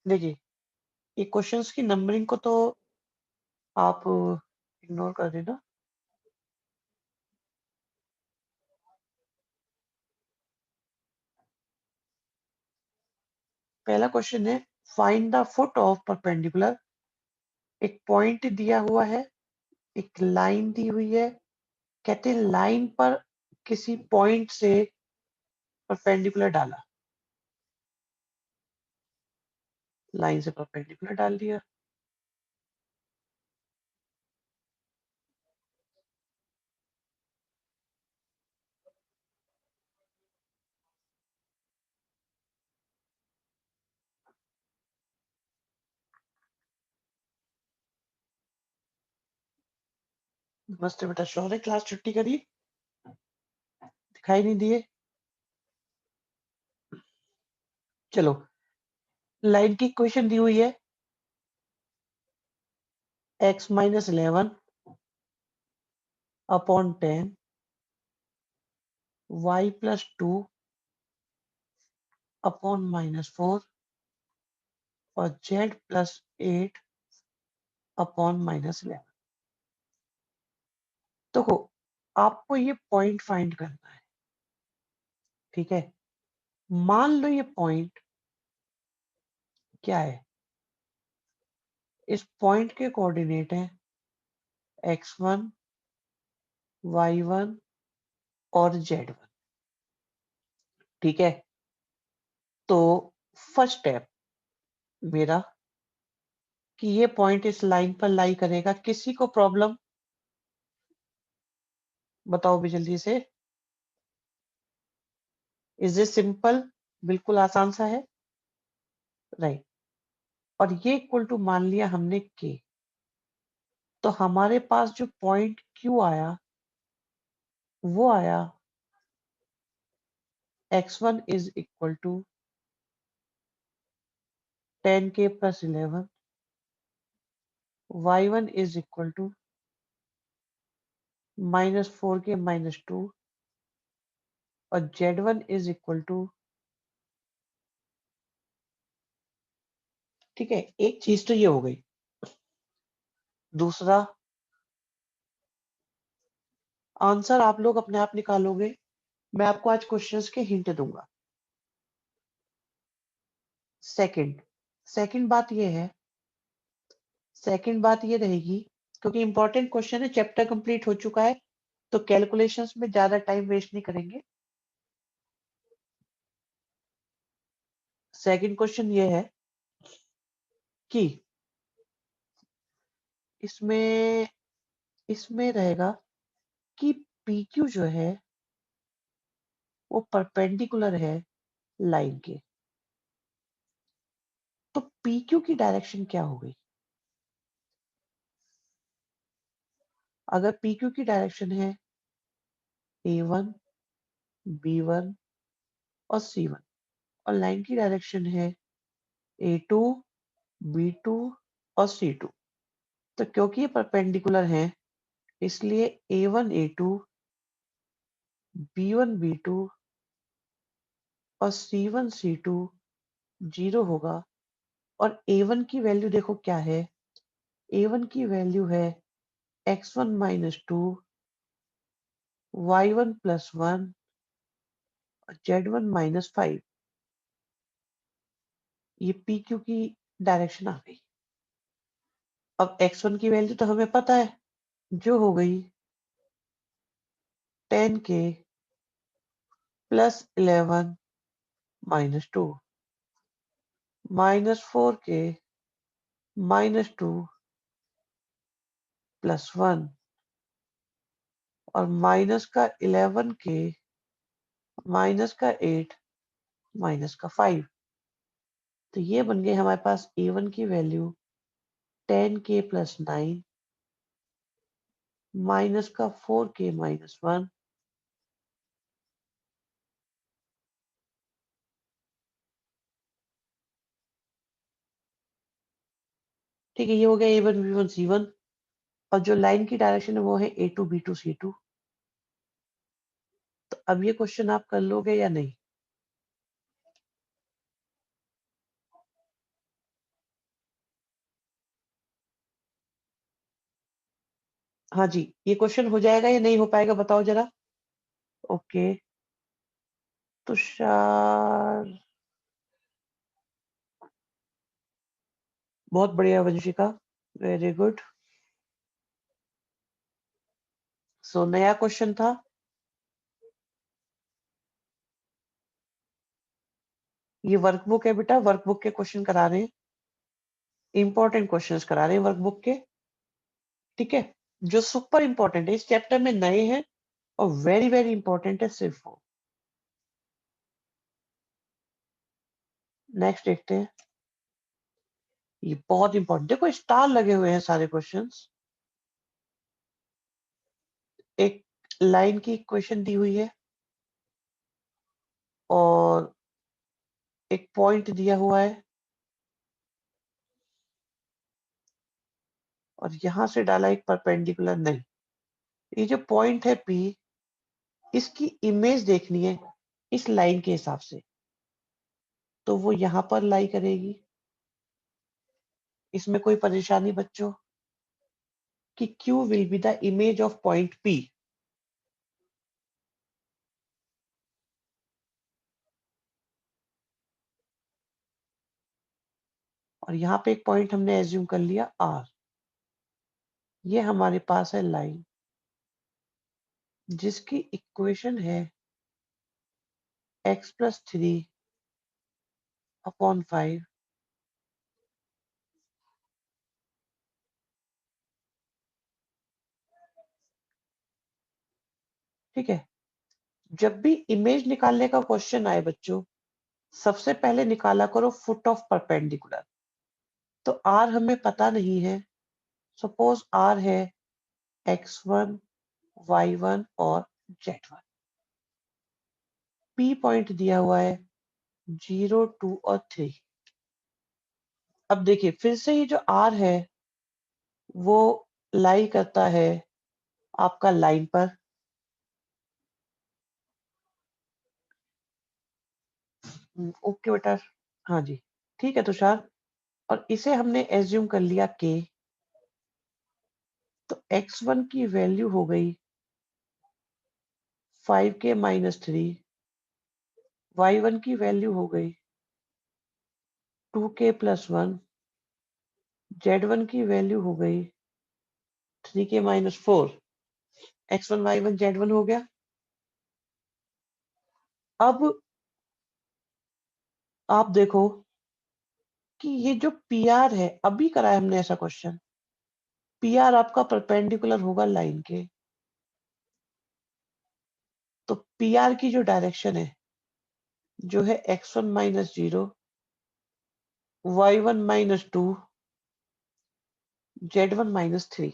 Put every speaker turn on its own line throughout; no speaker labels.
देखिए, ये क्वेश्चंस की नंबरिंग को तो आप इग्नोर कर देना। पहला क्वेश्चन है find the foot of perpendicular. एक पॉइंट दिया हुआ है, एक लाइन दी हुई है। कहते हैं लाइन पर किसी पॉइंट से परपेंडिकुलर डाला, लाइन से परपेंडिकुलर डाल दिया। नमस्ते बेटा, शौर्य क्लास छुट्टी करी, दिखाई नहीं दिए। चलो, लाइन की इक्वेशन दी हुई है x minus 11 upon 10 y plus 2 upon minus 4 और z प्लस 8 अपॉन माइनस 11। देखो, आपको ये पॉइंट फाइंड करना है, ठीक है। मान लो ये पॉइंट क्या है, इस पॉइंट के कोऑर्डिनेट हैं x1 y1 और z1, ठीक है। तो फर्स्ट स्टेप मेरा कि ये पॉइंट इस लाइन पर लाई करेगा। किसी को प्रॉब्लम बताओ भी जल्दी से। Is it simple? बिल्कुल आसान सा है, राइट। और ये इक्वल टू मान लिया हमने के, तो हमारे पास जो पॉइंट क्यू आया वो आया x1 is equal to 10k plus 11, y1 is equal to minus 4k minus 2 और z1 इज इक्वल टू, ठीक है। एक चीज तो ये हो गई। दूसरा आंसर आप लोग अपने आप निकालोगे, मैं आपको आज क्वेश्चंस के हिंट दूंगा। सेकंड सेकंड बात ये है, सेकंड बात ये रहेगी, क्योंकि इंपॉर्टेंट क्वेश्चन है, चैप्टर कंप्लीट हो चुका है, तो कैलकुलेशंस में ज्यादा टाइम वेस्ट नहीं करेंगे। सेकंड क्वेश्चन ये है कि इसमें इसमें रहेगा कि PQ जो है वो परपेंडिकुलर है लाइन के। तो PQ की डायरेक्शन क्या हो गई? अगर PQ की डायरेक्शन है A1 B1 और C1 और लाइन की डायरेक्शन है A2 B2 और C2, तो क्योंकि ये परपेंडिकुलर हैं इसलिए A1 A2 B1 B2 और C1 C2 जीरो होगा। और A1 की वैल्यू देखो क्या है, A1 की वैल्यू है x1 माइनस 2 y1 प्लस 1 और z1 माइनस 5। ये PQ की डायरेक्शन आ गई। अब x1 की वैल्यू तो हमें पता है, जो हो गई 10k plus 11 minus 2 minus 4k minus 2 plus 1 और माइनस का 11k माइनस का 8 माइनस का 5। तो ये बन गए हमारे पास A1 की वैल्यू 10k प्लस 9 माइनस का 4k माइनस 1। ठीक है, ये हो गया A1 B1 C1। और जो लाइन की डायरेक्शन है वो है A2 B2 C2। तो अब ये क्वेश्चन आप कर लोगे या नहीं? हाँ जी, ये क्वेश्चन हो जाएगा या नहीं हो पाएगा बताओ जरा? ओके, तुषार, बहुत बढ़िया वंशिका, वेरी गुड। सो नया क्वेश्चन था, ये वर्कबुक है बेटा, वर्कबुक के क्वेश्चन करा रहे हैं, इंपॉर्टेंट क्वेश्चंस करा रहे हैं वर्कबुक के, ठीक है, जो सुपर इंपॉर्टेंट है, इस चैप्टर में नए हैं और वेरी वेरी इंपॉर्टेंट है सिर्फ वो। नेक्स्ट देखते हैं, ये बहुत इंपॉर्टेंट, देखो स्टार लगे हुए हैं सारे क्वेश्चंस। एक लाइन की इक्वेशन दी हुई है और एक पॉइंट दिया हुआ है और यहां से डाला एक परपेंडिकुलर, नहीं, ये जो पॉइंट है P, इसकी इमेज देखनी है इस लाइन के हिसाब से, तो वो यहां पर लाई करेगी। इसमें कोई परेशानी बच्चों कि Q will be the image of point P। और यहाँ पे एक पॉइंट हमने एज्यूम कर लिया R, ये हमारे पास है लाइन जिसकी इक्वेशन है x+3/5। ठीक है, जब भी इमेज निकालने का क्वेश्चन आए बच्चों, सबसे पहले निकाला करो फुट ऑफ परपेंडिकुलर। तो R हमें पता नहीं है, सपोज R है x1, y1 और z1। P पॉइंट दिया हुआ है 0, 2 और 3। अब देखिए फिर से ये जो R है वो लाई करता है आपका लाइन पर। ओके बेटा, हाँ जी, ठीक है तुषार। और इसे हमने एज्यूम कर लिया K, तो x1 की वैल्यू हो गई 5k-3, y1 की वैल्यू हो गई 2k+1, z1 की वैल्यू हो गई 3k-4। x1 y1 z1 हो गया। अब आप देखो कि ये जो PR है, अभी कराया हमने ऐसा क्वेश्चन, PR आपका परपेंडिकुलर होगा लाइन के, तो PR की जो डायरेक्शन है जो है x1-0, y1-2, z1-3,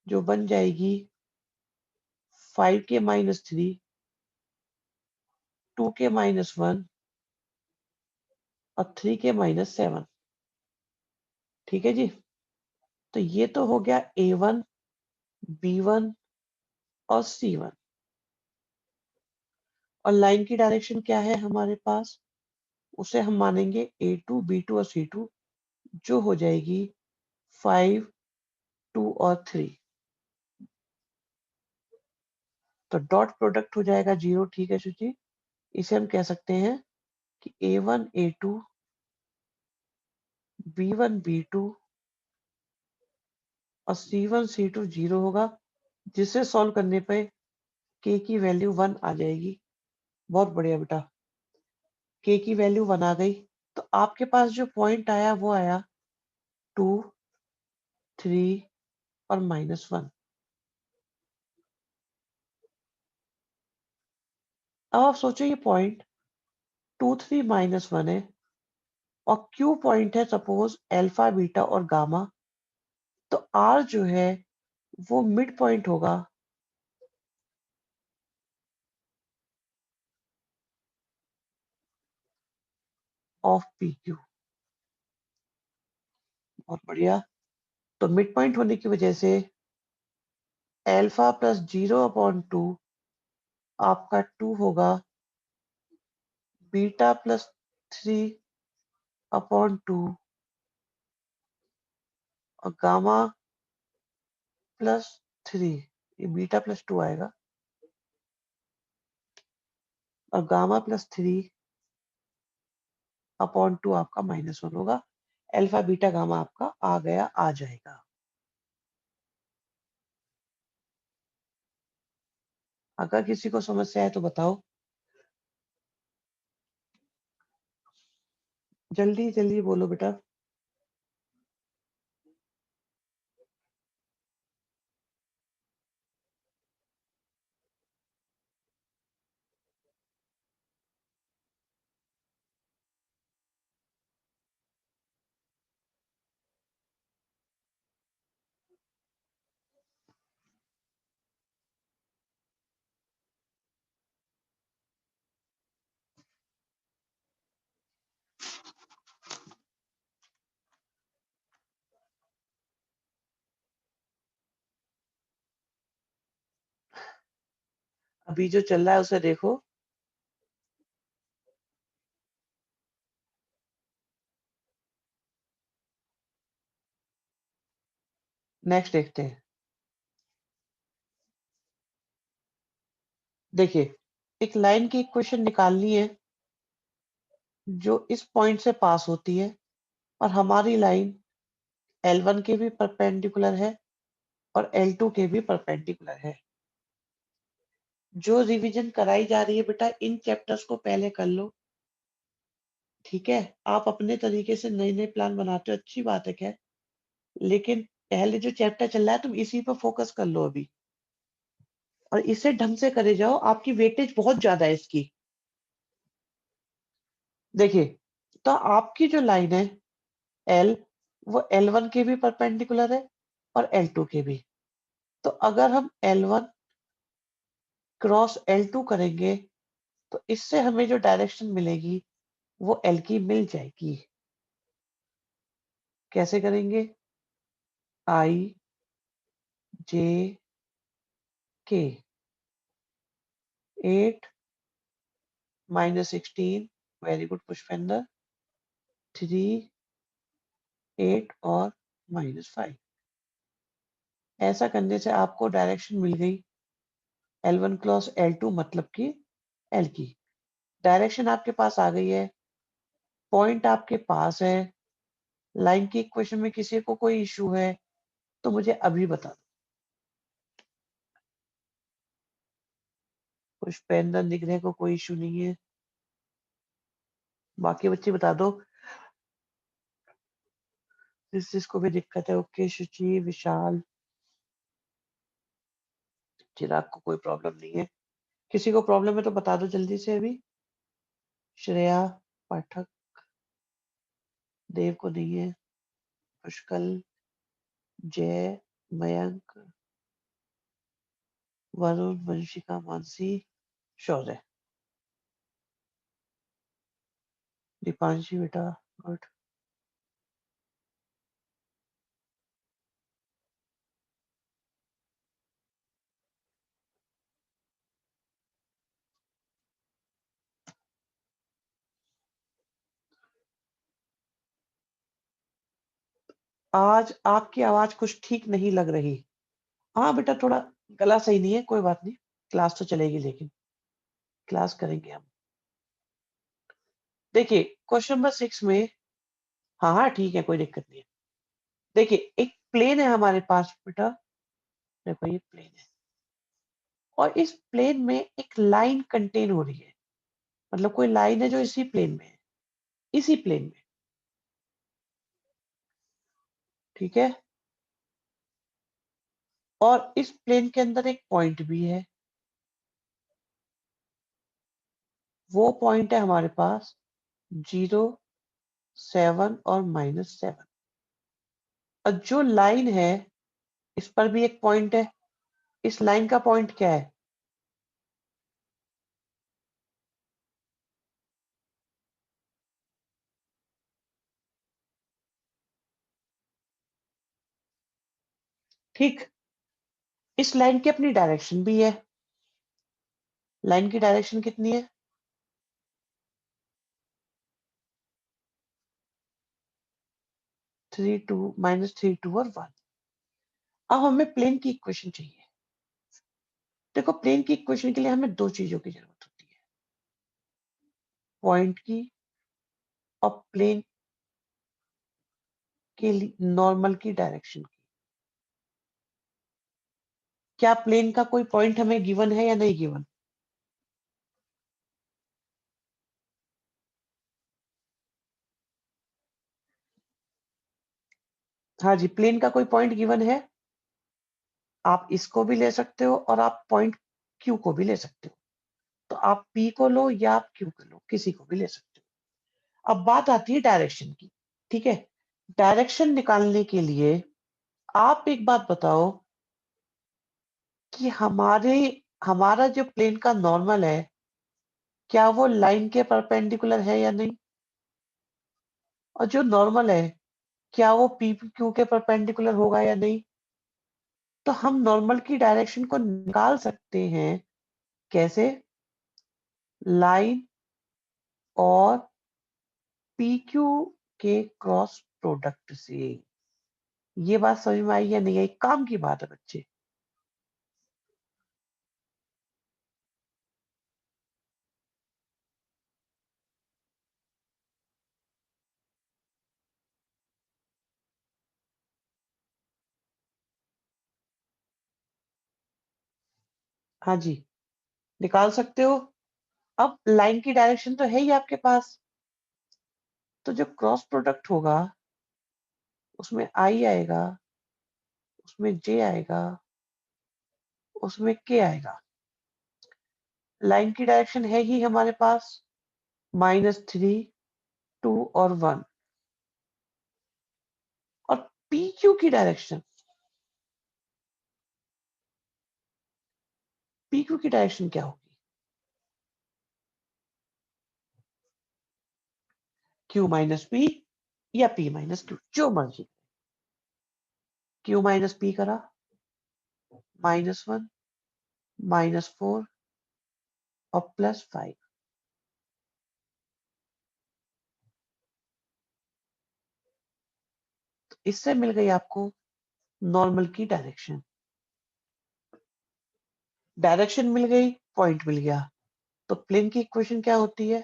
जो बन जाएगी 5k-3, 2k-1 और 3k-7। ठीक है जी, तो ये तो हो गया A1, B1 और C1। और लाइन की डायरेक्शन क्या है हमारे पास, उसे हम मानेंगे A2, B2 और C2, जो हो जाएगी 5, 2 और 3। तो डॉट प्रोडक्ट हो जाएगा 0। ठीक है शुचि, इसे हम कह सकते हैं कि A1, A2, B1, B2 और C1, C2 0 होगा, जिसे सॉल्व करने पे K की वैल्यू 1 आ जाएगी। बहुत बढ़िया बेटा, K की वैल्यू 1 आ गई। तो आपके पास जो पॉइंट आया वो आया 2, 3 और -1। अब आप सोचो ये पॉइंट 2, 3, -1 है और Q पॉइंट है सपोज अल्फा, बीटा और गामा, तो R जो है वो मिड पॉइंट होगा ऑफ PQ। बहुत बढ़िया, तो मिड पॉइंट होने की वजह से α+0/2 आपका 2 होगा, β+3/2 और गामा प्लस 3, ये बीटा प्लस 2 आएगा और गामा प्लस 3 अपॉन 2 आपका -1 होगा। अल्फा बीटा गामा आपका आ गया, आ जाएगा। अगर किसी को समस्या है तो बताओ, जल्दी जल्दी बोलो बेटा। अभी जो चल रहा है उसे देखो। नेक्स्ट देखते हैं। देखिए, एक लाइन की इक्वेशन निकालनी है जो इस पॉइंट से पास होती है और हमारी लाइन L1 के भी परपेंडिकुलर है और L2 के भी परपेंडिकुलर है। जो रिवीजन कराई जा रही है बेटा, इन चैप्टर्स को पहले कर लो, ठीक है? आप अपने तरीके से नए नए प्लान बनाते हो, अच्छी बात है खैर, लेकिन पहले जो चैप्टर चल रहा है तुम इसी पर फोकस कर लो अभी और इसे ढंग से करे जाओ। आपकी वेटेज बहुत ज्यादा है इसकी। देखिए, तो आपकी जो लाइन है L, वो L1 के भी परपेंडिकुलर है और L2 के भी। तो अगर हम L1 क्रॉस L2 करेंगे तो इससे हमें जो डायरेक्शन मिलेगी वो L की मिल जाएगी। कैसे करेंगे? I J K 8 -16, very good Pushpendra, 3 8 और -5। ऐसा करने से आपको डायरेक्शन मिल गई L1 क्रॉस L2 मतलब कि L की। डायरेक्शन आपके पास आ गई है, पॉइंट आपके पास है। लाइन की इक्वेशन में किसी को कोई इशू है तो मुझे अभी बता दो। पुष्पेंद्र निग्रह को कोई इशू नहीं है, बाकी बच्चे बता दो जिसको भी दिक्कत है। ओके, शुचि, विशाल, चिराग को कोई प्रॉब्लम नहीं है। किसी को प्रॉब्लम है तो बता दो जल्दी से अभी। श्रेया पाठक, देव को नहीं है, पुष्कल, जय, मयंक, वरुण, वंशिका, मानसी, शौर्य, दीपांशी बेटा, गुड। आज आपकी आवाज कुछ ठीक नहीं लग रही। हाँ बेटा, थोड़ा गला सही नहीं है, कोई बात नहीं, क्लास तो चलेगी, लेकिन क्लास करेंगे हम। देखिए, क्वेश्चन नंबर 6 में, हाँ हाँ ठीक है, कोई दिक्कत नहीं है। देखिए, एक प्लेन है हमारे पास बेटा, देखो ये प्लेन है और इस प्लेन में एक लाइन कंटेन हो रही है, मतलब कोई लाइन है जो इसी प्लेन में है, इसी प्लेन में, ठीक है? और इस प्लेन के अंदर एक पॉइंट भी है, वो पॉइंट है हमारे पास 0, 7 और -7। और जो लाइन है इस पर भी एक पॉइंट है। इस लाइन का पॉइंट क्या है? ठीक, इस लाइन की अपनी डायरेक्शन भी है। लाइन की डायरेक्शन कितनी है? 3 2 -3 2 और 1। अब हमें प्लेन की इक्वेशन चाहिए। देखो प्लेन की इक्वेशन के लिए हमें दो चीजों की जरूरत होती है, पॉइंट की और प्लेन के लिए नॉर्मल की डायरेक्शन की। क्या प्लेन का कोई पॉइंट हमें गिवन है या नहीं गिवन? हाँ जी, प्लेन का कोई पॉइंट गिवन है। आप इसको भी ले सकते हो और आप पॉइंट क्यू को भी ले सकते हो। तो आप पी को लो या आप क्यू को लो, किसी को भी ले सकते हो। अब बात आती है डायरेक्शन की। ठीक है, डायरेक्शन निकालने के लिए आप एक बात बताओ कि हमारा जो प्लेन का नॉर्मल है, क्या वो लाइन के परपेंडिकुलर है या नहीं? और जो नॉर्मल है, क्या वो पी क्यू के परपेंडिकुलर होगा या नहीं? तो हम नॉर्मल की डायरेक्शन को निकाल सकते हैं कैसे? लाइन और पी क्यू के क्रॉस प्रोडक्ट से। ये बात समझ में आई या नहीं आई? काम की बात है बच्चे। हाँ जी, निकाल सकते हो। अब लाइन की डायरेक्शन तो है ही आपके पास, तो जो क्रॉस प्रोडक्ट होगा उसमें आई आएगा, उसमें जे आएगा, उसमें के आएगा। लाइन की डायरेक्शन है ही हमारे पास -3, 2 और 1। और पी क्यू की डायरेक्शन, पी क्यू की डायरेक्शन क्या होगी? क्यू माइनस पी या पी माइनस क्यू, जो मर्जी। क्यू माइनस पी करा, -1, -4 और +5। तो इससे मिल गई आपको नॉर्मल की डायरेक्शन। डायरेक्शन मिल गई, पॉइंट मिल गया। तो प्लेन की इक्वेशन क्या होती है?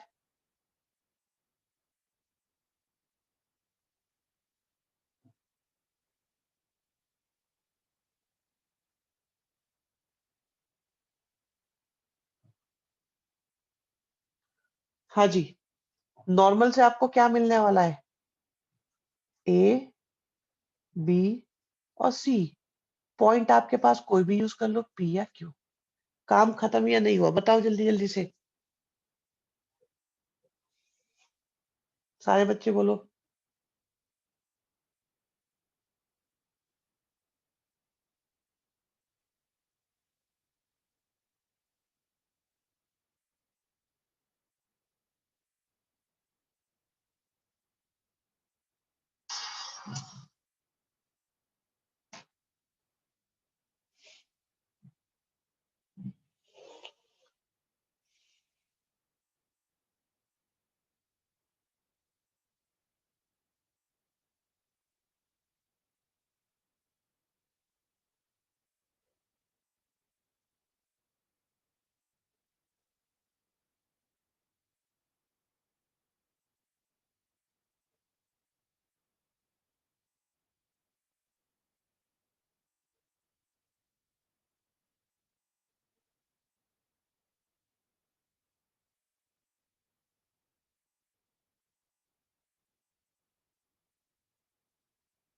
हाँ जी, नॉर्मल से आपको क्या मिलने वाला है? ए, बी और सी। पॉइंट आपके पास कोई भी यूज कर लो, पी या क्यू। काम खत्म या नहीं हुआ? बताओ जल्दी जल्दी से, सारे बच्चे बोलो।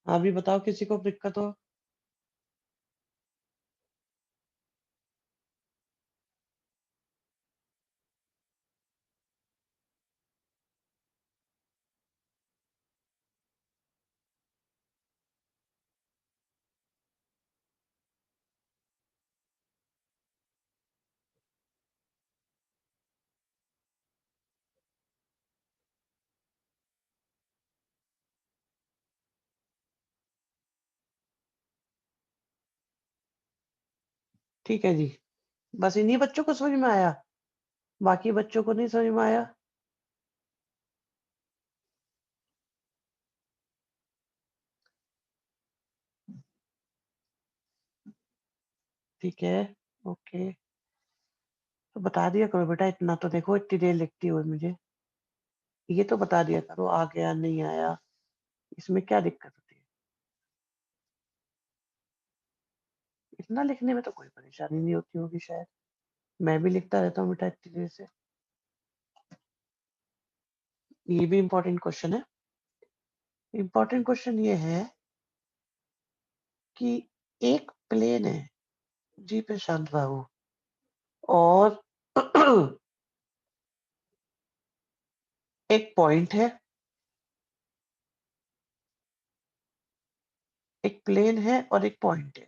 अभी बताओ किसी को दिक्कत हो? ठीक है जी, बस इन्हीं बच्चों को समझ में आया, बाकी बच्चों को नहीं समझ में आया? ठीक है, ओके। तो बता दिया करो बेटा, इतना तो देखो, इतनी देर लिखती हो मुझे। ये तो बता दिया करो, आ गया, नहीं आया, इसमें क्या दिक्कत होती है? इतना लिखने में तो कोई परेशानी नहीं होती होगी शायद। मैं भी लिखता रहता हूँ बेटा इतनी देर से। ये भी इम्पोर्टेंट क्वेश्चन है। इम्पोर्टेंट क्वेश्चन ये है कि एक प्लेन है, जी प्रशांत बाबू, और एक पॉइंट है, एक प्लेन है और एक पॉइंट है।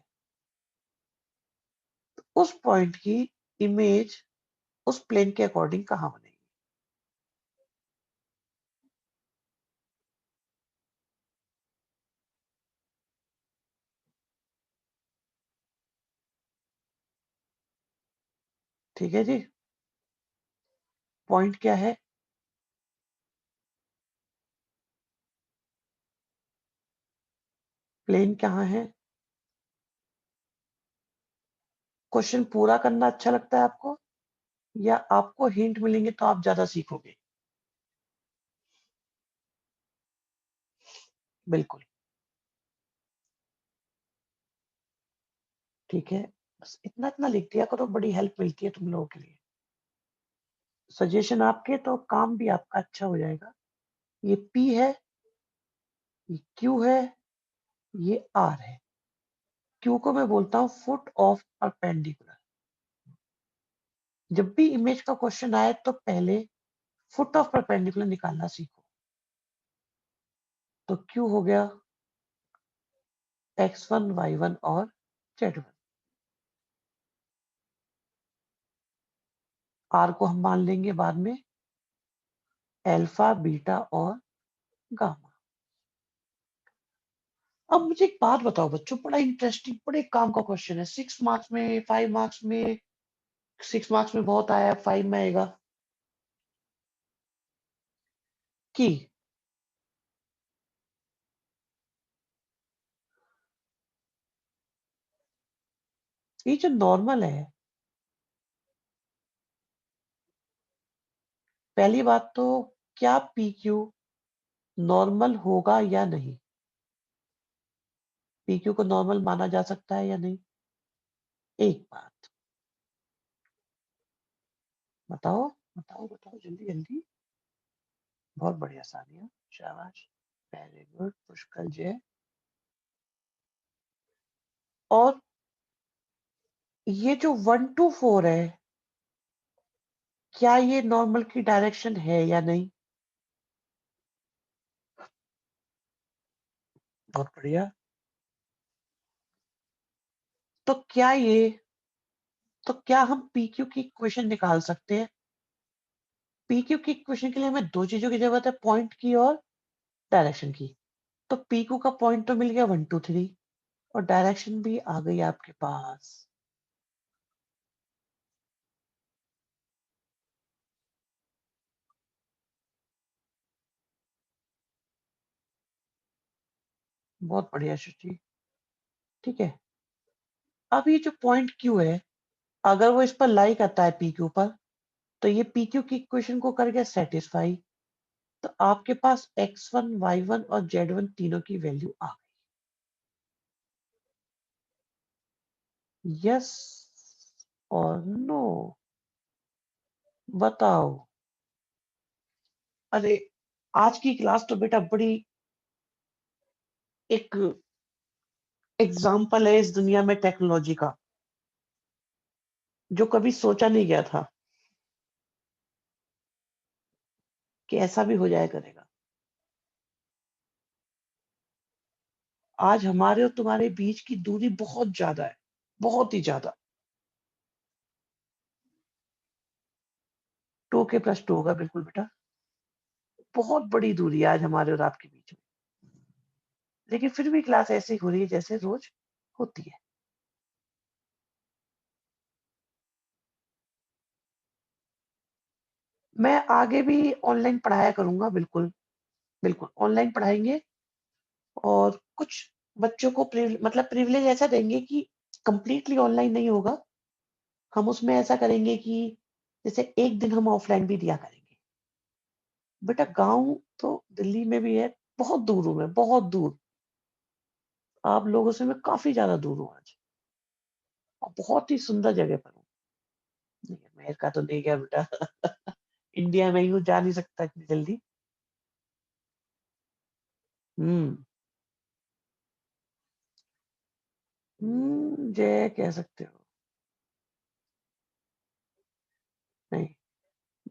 उस पॉइंट की इमेज उस प्लेन के अकॉर्डिंग कहाँ बनेगी? ठीक है जी। पॉइंट क्या है? प्लेन कहाँ है? क्वेश्चन पूरा करना अच्छा लगता है आपको, या आपको हिंट मिलेंगे तो आप ज्यादा सीखोगे? बिल्कुल। ठीक है, बस इतना इतना लिख दिया करो, बड़ी हेल्प मिलती है तुम लोगों के लिए। सजेशन आपके तो काम भी आपका अच्छा हो जाएगा। ये P है, ये Q है, ये R है। Q को मैं बोलता हूँ फुट ऑफ परपेंडिकुलर। जब भी इमेज का क्वेश्चन आए तो पहले फुट ऑफ परपेंडिकुलर निकालना सीखो। तो Q हो गया x1, y1 और z1। R को हम मान लेंगे बाद में अल्फा, बीटा और गामा। अब मुझे एक बात बताओ बच्चों, बड़ा इंटरेस्टिंग, बड़े काम का क्वेश्चन है। 6 मार्क्स में, 5 मार्क्स में, 6 मार्क्स में बहुत आया, 5 में आएगा कि ये जो नॉर्मल है, पहली बात तो क्या पी क्यू नॉर्मल होगा या नहीं? पी क्यू को नॉर्मल माना जा सकता है या नहीं? एक बात बताओ, बताओ बताओ, जल्दी जल्दी। बहुत बढ़िया सानिया, शाबाश, वेरी गुड पुष्कल जय। और ये जो 1 to 4 है, क्या ये नॉर्मल की डायरेक्शन है या नहीं? बहुत बढ़िया। तो क्या ये, तो क्या हम पी क्यू की इक्वेशन निकाल सकते हैं? पी क्यू की इक्वेशन के लिए हमें दो चीजों की जरूरत है, पॉइंट की और डायरेक्शन की। तो पी क्यू का पॉइंट तो मिल गया 1 2 3, और डायरेक्शन भी आ गई आपके पास। बहुत बढ़िया शुचि। ठीक है, अब ये जो पॉइंट क्यू है, अगर वो इस पर लाई करता है पी क्यू पर, तो ये पी क्यू की इक्वेशन को कर गया सेटिस्फाई। तो आपके पास x1, y1 और z1 तीनों की वैल्यू आ गई। यस और नो? बताओ। अरे, आज की क्लास तो बेटा बड़ी एक एग्जाम्पल है इस दुनिया में टेक्नोलॉजी का, जो कभी सोचा नहीं गया था कि ऐसा भी हो जाया करेगा। आज हमारे और तुम्हारे बीच की दूरी बहुत ज्यादा है, बहुत ही ज्यादा। 2 के + 2 होगा बिल्कुल बेटा। बहुत बड़ी दूरी है आज हमारे और आपके बीच में, लेकिन फिर भी क्लास ऐसी हो रही है जैसे रोज होती है। मैं आगे भी ऑनलाइन पढ़ाया करूंगा, बिल्कुल बिल्कुल ऑनलाइन पढ़ाएंगे। और कुछ बच्चों को मतलब प्रिविलेज ऐसा देंगे कि कंप्लीटली ऑनलाइन नहीं होगा। हम उसमें ऐसा करेंगे कि जैसे एक दिन हम ऑफलाइन भी दिया करेंगे। बेटा गाँव तो दिल्ली में भी है, बहुत दूर हूँ मैं, बहुत दूर। आप लोगों से मैं काफ़ी ज़्यादा दूर हूँ आज और बहुत ही सुंदर जगह पर हूँ। नहीं, अमेरिका तो नहीं गया बेटा। इंडिया में ही हूँ, जा नहीं सकता इतनी जल्दी। हुँ। ये कह सकते हो। नहीं,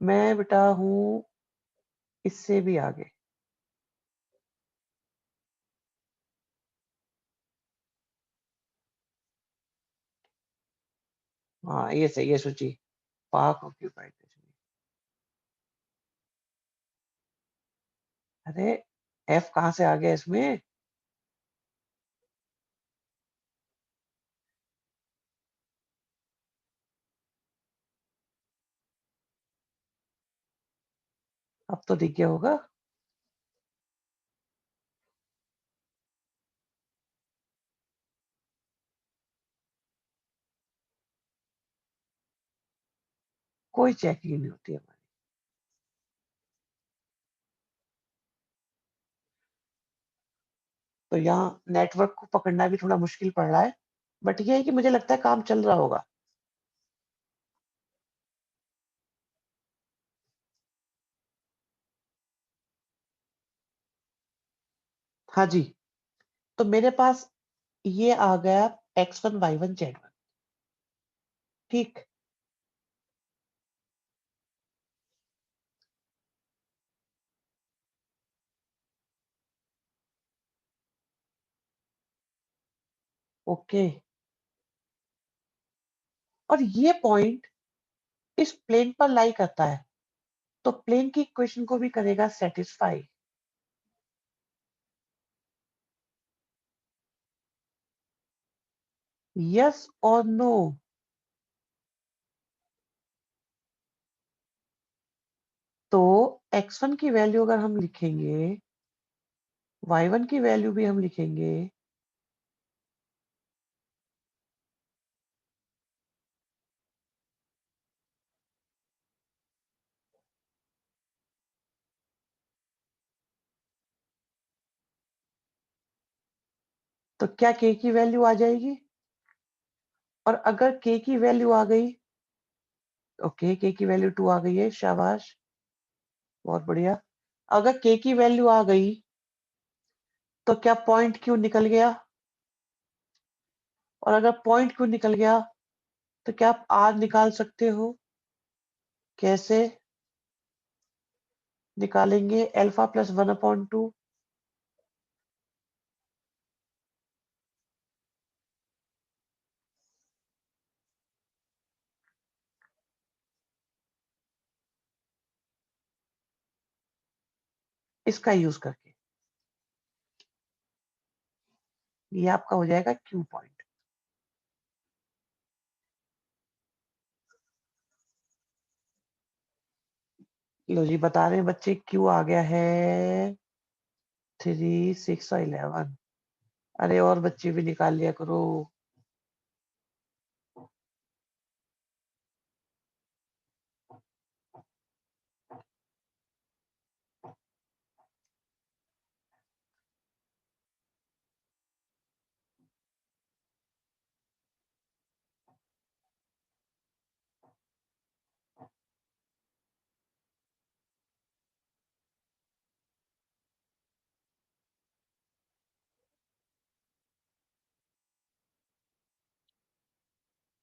मैं बेटा हूँ इससे भी आगे। हाँ, ये सही है सूची। पाक ऑक्यूपाइड कश्मीर। अरे! एफ कहाँ से आ गया इसमें? अब तो दिख गया होगा। कोई चेकिंग नहीं होती हमारी। तो यहाँ नेटवर्क को पकड़ना भी थोड़ा मुश्किल पड़ रहा है। बट ये है कि मुझे लगता है काम चल रहा होगा। हाँ जी, तो मेरे पास ये आ गया X1 Y1 Z1। ठीक? ओके। और ये पॉइंट इस प्लेन पर लाई करता है, तो प्लेन की इक्वेशन को भी करेगा सैटिस्फाई। यस और नो? तो X1 की वैल्यू अगर हम लिखेंगे, Y1 की वैल्यू भी हम लिखेंगे, तो क्या K की वैल्यू आ जाएगी? और अगर K की वैल्यू आ गई, ओके K की वैल्यू 2 आ गई है, शाबाश, बहुत बढ़िया। अगर K की वैल्यू आ गई, तो क्या पॉइंट Q निकल गया? और अगर पॉइंट Q निकल गया, तो क्या आप R निकाल सकते हो? कैसे निकालेंगे? Alpha plus 1/2। इसका यूज करके ये आपका हो जाएगा Q पॉइंट। लो जी, बता रहे हैं बच्चे, Q आ गया है 3, 6 और 11। अरे और बच्चे भी निकाल लिया करो।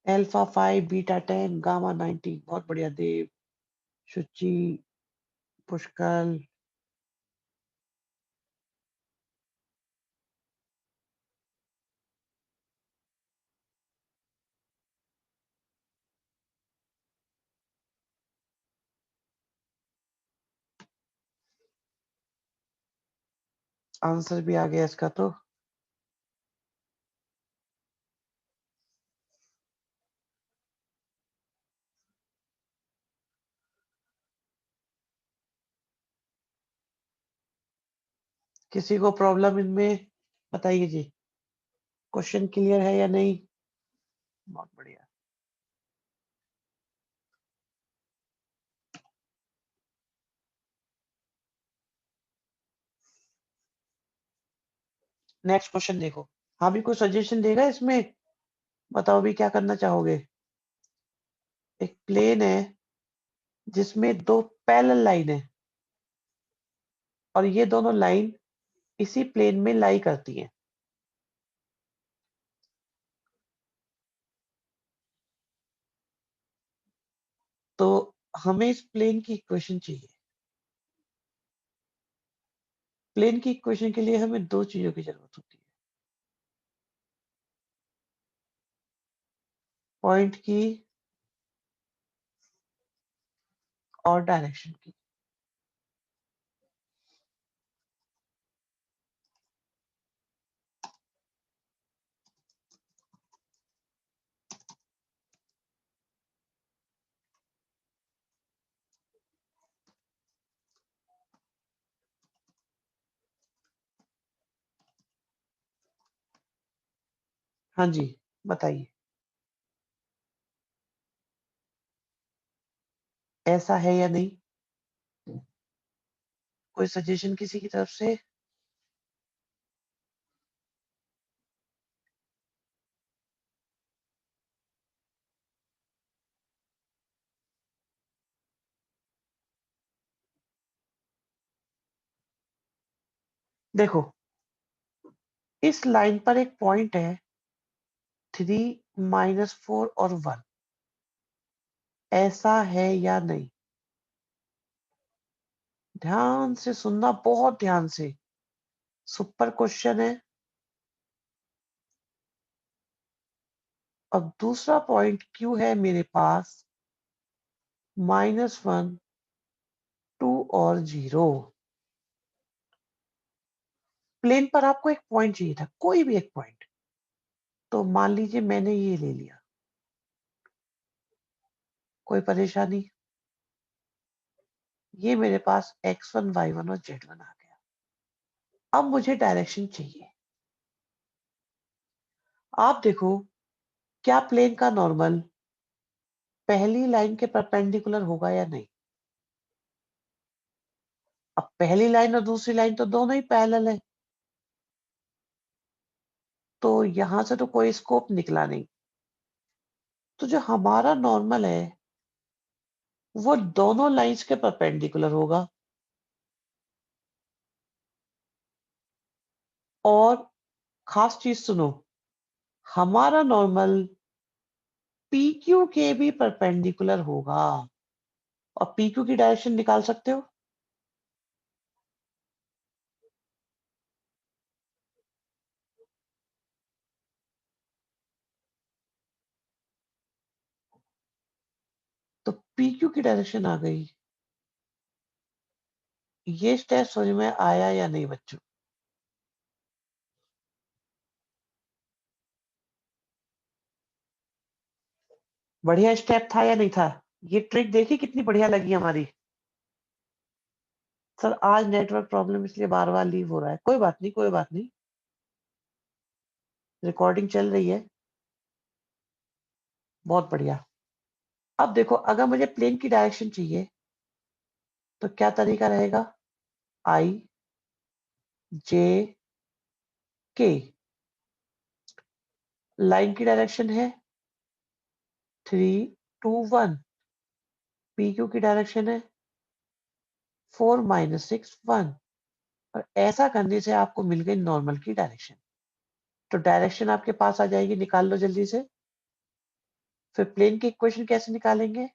Alpha 5, beta 10, gamma 19। बहुत बढ़िया देव, शुचि, पुष्कल। आंसर भी आ गया इसका तो। किसी को प्रॉब्लम इनमें? बताइए जी, क्वेश्चन क्लियर है या नहीं? बहुत बढ़िया। नेक्स्ट क्वेश्चन देखो। हाँ भी कोई सजेशन देगा इसमें? बताओ भी क्या करना चाहोगे? एक प्लेन है जिसमें दो पैरेलल लाइन है और ये दोनों लाइन इसी प्लेन में लाई करती हैं। तो हमें इस प्लेन की इक्वेशन चाहिए। प्लेन की इक्वेशन के लिए हमें दो चीजों की जरूरत होती है, पॉइंट की और डायरेक्शन की। हाँ जी, बताइए। ऐसा है या नहीं? कोई सजेशन किसी की तरफ से? देखो, इस लाइन पर एक पॉइंट है 3, -4 और 1। ऐसा है या नहीं? ध्यान से सुनना, बहुत ध्यान से। सुपर क्वेश्चन है। अब दूसरा पॉइंट क्यों है मेरे पास -1, 2 और 0। प्लेन पर आपको एक पॉइंट चाहिए था, कोई भी एक पॉइंट। तो मान लीजिए मैंने ये ले लिया, कोई परेशानी? ये मेरे पास x1, y1 और z1 आ गया। अब मुझे डायरेक्शन चाहिए। आप देखो, क्या प्लेन का नॉर्मल पहली लाइन के परपेंडिकुलर होगा या नहीं? अब पहली लाइन और दूसरी लाइन तो दोनों ही पैरेलल है, तो यहां से तो कोई स्कोप निकला नहीं। तो जो हमारा नॉर्मल है वो दोनों लाइंस के परपेंडिकुलर होगा। और खास चीज सुनो, हमारा नॉर्मल PQ के भी परपेंडिकुलर होगा। और PQ की डायरेक्शन निकाल सकते हो? तो PQ की डायरेक्शन आ गई। ये स्टेप समझ में आया या नहीं बच्चों? बढ़िया स्टेप था या नहीं था? ये ट्रिक देखी कितनी बढ़िया लगी हमारी। सर आज नेटवर्क प्रॉब्लम इसलिए बार बार लीव हो रहा है। कोई बात नहीं, कोई बात नहीं, रिकॉर्डिंग चल रही है। बहुत बढ़िया। अब देखो, अगर मुझे प्लेन की डायरेक्शन चाहिए तो क्या तरीका रहेगा? I J K। लाइन की डायरेक्शन है 3, 2, 1। PQ की डायरेक्शन है 4, -6, 1। और ऐसा करने से आपको मिल गई नॉर्मल की डायरेक्शन। तो डायरेक्शन आपके पास आ जाएगी, निकाल लो जल्दी से। फिर प्लेन की इक्वेशन कैसे निकालेंगे?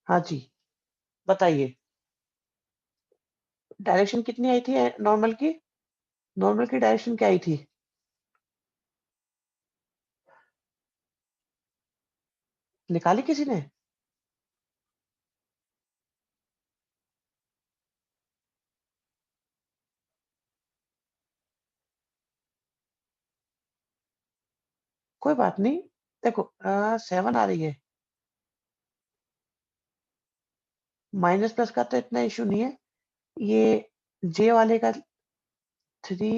हाँ जी, बताइए। डायरेक्शन कितनी आई थी नॉर्मल की? नॉर्मल की डायरेक्शन क्या आई थी? निकाली किसी ने? कोई बात नहीं। देखो 7 आ रही है। माइनस प्लस का तो इतना इश्यू नहीं है। ये जे वाले का 3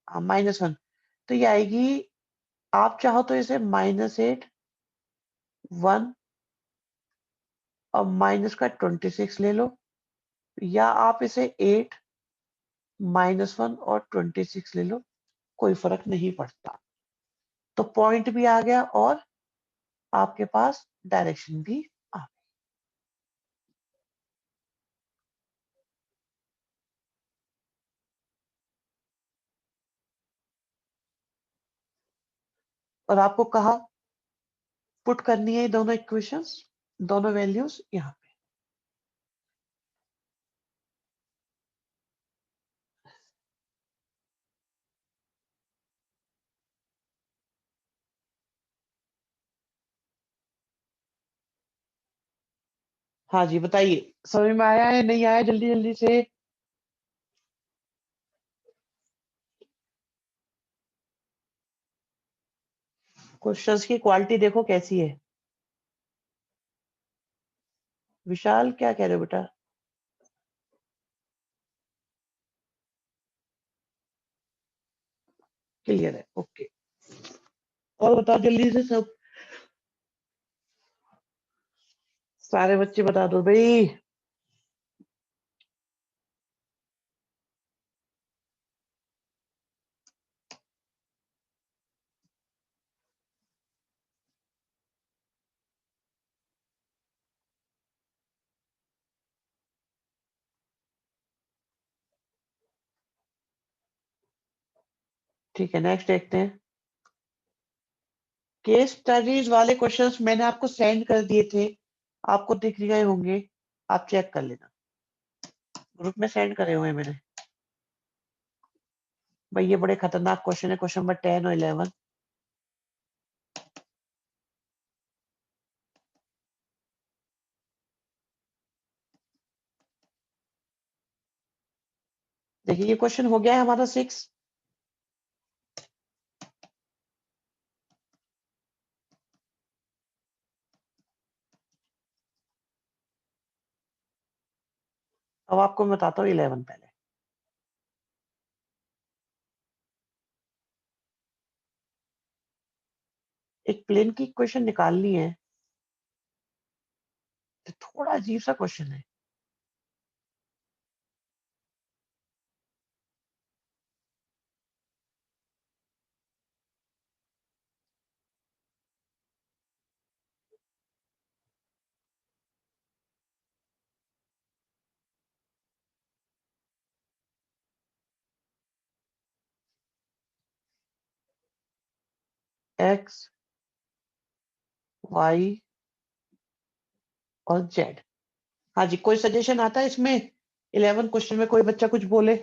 -1, तो ये आएगी। आप चाहो तो इसे -8 1 और माइनस का 26 ले लो, या आप इसे 8 -1 और 26 ले लो, कोई फर्क नहीं पड़ता। तो पॉइंट भी आ गया और आपके पास डायरेक्शन भी आ गई। और आपको कहा पुट करनी है दोनों इक्वेशंस, दोनों वैल्यूज यहाँ पे। हाँ जी, बताइए समझ में आया है नहीं आया, जल्दी जल्दी से। क्वेश्चंस की क्वालिटी देखो कैसी है। विशाल क्या कह रहे हो बेटा? क्लियर है, ओके। और बताओ जल्दी से सब, सारे बच्चे बता दो भाई। ठीक है, नेक्स्ट देखते हैं। केस स्टडीज वाले क्वेश्चंस मैंने आपको सेंड कर दिए थे, आपको दिख गए होंगे, आप चेक कर लेना। ग्रुप में सेंड करे हुए हैं मैंने। भाई ये बड़े खतरनाक क्वेश्चन है, क्वेश्चन नंबर 10 और 11। देखिए ये क्वेश्चन हो गया है हमारा 6। अब आपको मैं बताता हूँ 11 पहले। एक प्लेन की इक्वेशन निकालनी है, तो थोड़ा अजीब सा क्वेश्चन है। एक्स, वाई और जेड। हाँ जी, कोई सजेशन आता है इसमें? 11 क्वेश्चन में कोई बच्चा कुछ बोले?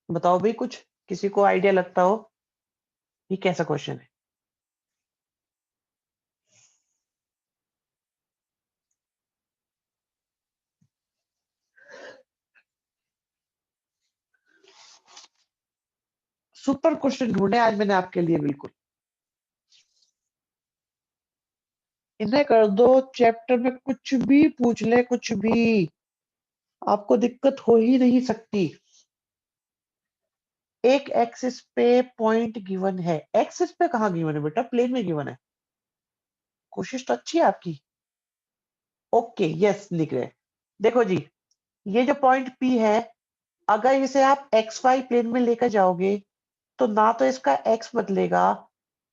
बताओ भाई, कुछ किसी को आइडिया लगता हो ये कैसा क्वेश्चन है? सुपर क्वेश्चन ढूंढे आज मैंने आपके लिए, बिल्कुल। इन्हें कर दो, चैप्टर में कुछ भी पूछ ले, कुछ भी, आपको दिक्कत हो ही नहीं सकती। एक एक्सिस पे पॉइंट गिवन है। एक्सिस पे कहाँ गिवन है बेटा? प्लेन में गिवन है। कोशिश तो अच्छी है आपकी। ओके, यस लिख रहे हैं। देखो जी, ये जो पॉइंट पी है, अगर इसे आप एक्स वाई प्लेन में लेकर जाओगे, तो ना तो इसका एक्स बदलेगा,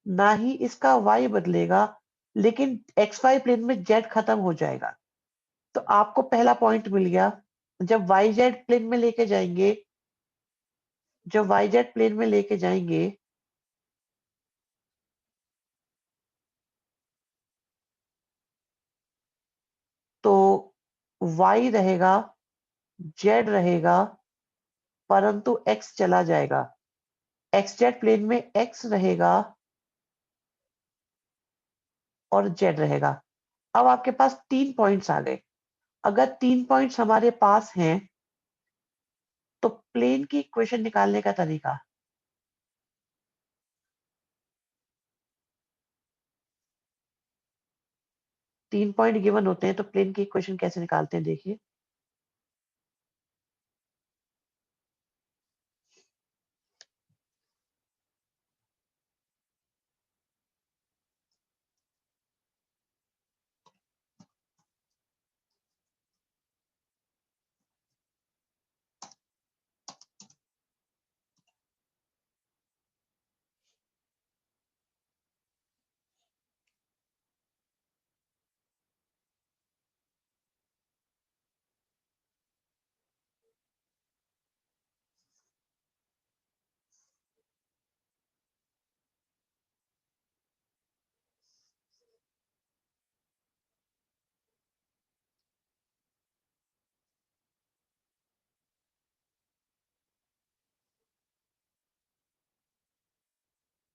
ना ही इसका वाई बदलेगा, लेकिन XY प्लेन में Z खत्म हो जाएगा। तो आपको पहला पॉइंट मिल गया। जब YZ प्लेन में लेके जाएंगे, जब YZ प्लेन में लेके जाएंगे तो Y रहेगा, Z रहेगा, परंतु X चला जाएगा। XZ प्लेन में X रहेगा और Z रहेगा। अब आपके पास 3 पॉइंट्स आ गए। अगर 3 पॉइंट्स हमारे पास हैं तो प्लेन की इक्वेशन निकालने का तरीका, 3 पॉइंट गिवन होते हैं तो प्लेन की इक्वेशन कैसे निकालते हैं देखिए।